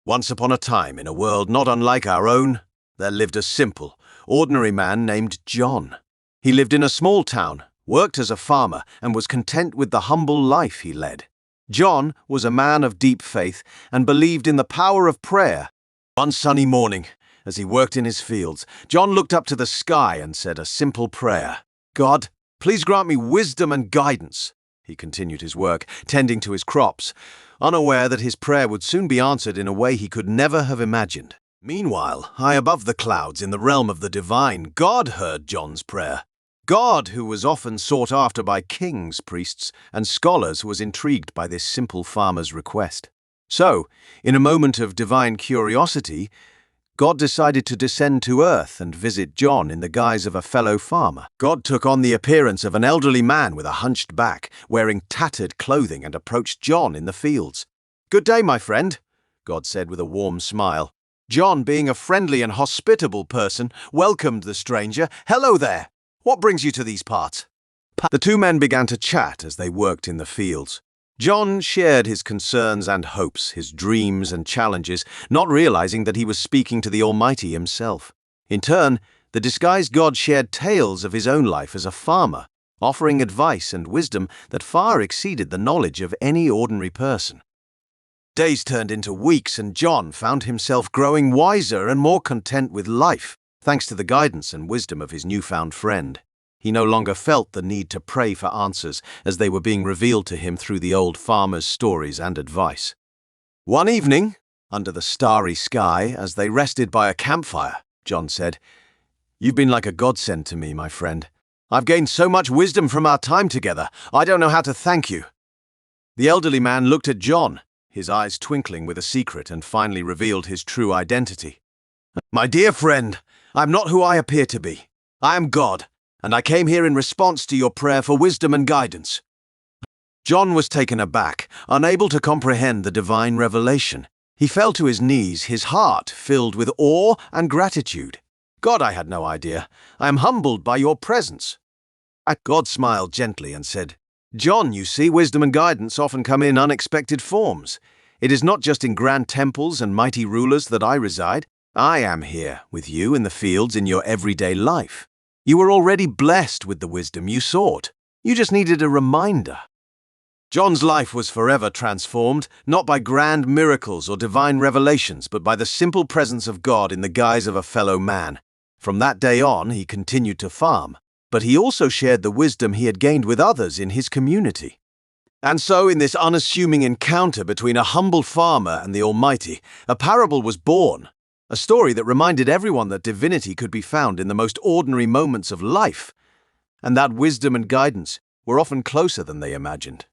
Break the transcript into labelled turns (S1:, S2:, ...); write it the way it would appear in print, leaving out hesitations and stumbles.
S1: Once upon a time, in a world not unlike our own, there lived a simple, ordinary man named John. He lived in a small town, worked as a farmer, and was content with the humble life he led. John was a man of deep faith and believed in the power of prayer. One sunny morning, as he worked in his fields, John looked up to the sky and said a simple prayer. "God, please grant me wisdom and guidance." He continued his work, tending to his crops, unaware that his prayer would soon be answered in a way he could never have imagined. Meanwhile, high above the clouds in the realm of the divine, God heard John's prayer. God, who was often sought after by kings, priests, and scholars, was intrigued by this simple farmer's request. So, in a moment of divine curiosity, God decided to descend to earth and visit John in the guise of a fellow farmer. God took on the appearance of an elderly man with a hunched back, wearing tattered clothing, and approached John in the fields. "Good day, my friend," God said with a warm smile. John, being a friendly and hospitable person, welcomed the stranger. "Hello there. What brings you to these parts?" The two men began to chat as they worked in the fields. John shared his concerns and hopes, his dreams and challenges, not realizing that he was speaking to the Almighty himself. In turn, the disguised God shared tales of his own life as a farmer, offering advice and wisdom that far exceeded the knowledge of any ordinary person. Days turned into weeks, and John found himself growing wiser and more content with life, thanks to the guidance and wisdom of his newfound friend. He no longer felt the need to pray for answers, as they were being revealed to him through the old farmer's stories and advice. One evening, under the starry sky, as they rested by a campfire, John said, "You've been like a godsend to me, my friend. I've gained so much wisdom from our time together, I don't know how to thank you." The elderly man looked at John, his eyes twinkling with a secret, and finally revealed his true identity. "My dear friend, I'm not who I appear to be. I am God, and I came here in response to your prayer for wisdom and guidance." John was taken aback, unable to comprehend the divine revelation. He fell to his knees, his heart filled with awe and gratitude. "God, I had no idea. I am humbled by your presence." God smiled gently and said, "John, you see, wisdom and guidance often come in unexpected forms. It is not just in grand temples and mighty rulers that I reside. I am here with you in the fields in your everyday life. You were already blessed with the wisdom you sought. You just needed a reminder." John's life was forever transformed, not by grand miracles or divine revelations, but by the simple presence of God in the guise of a fellow man. From that day on, he continued to farm, but he also shared the wisdom he had gained with others in his community. And so, in this unassuming encounter between a humble farmer and the Almighty, a parable was born. A story that reminded everyone that divinity could be found in the most ordinary moments of life, and that wisdom and guidance were often closer than they imagined.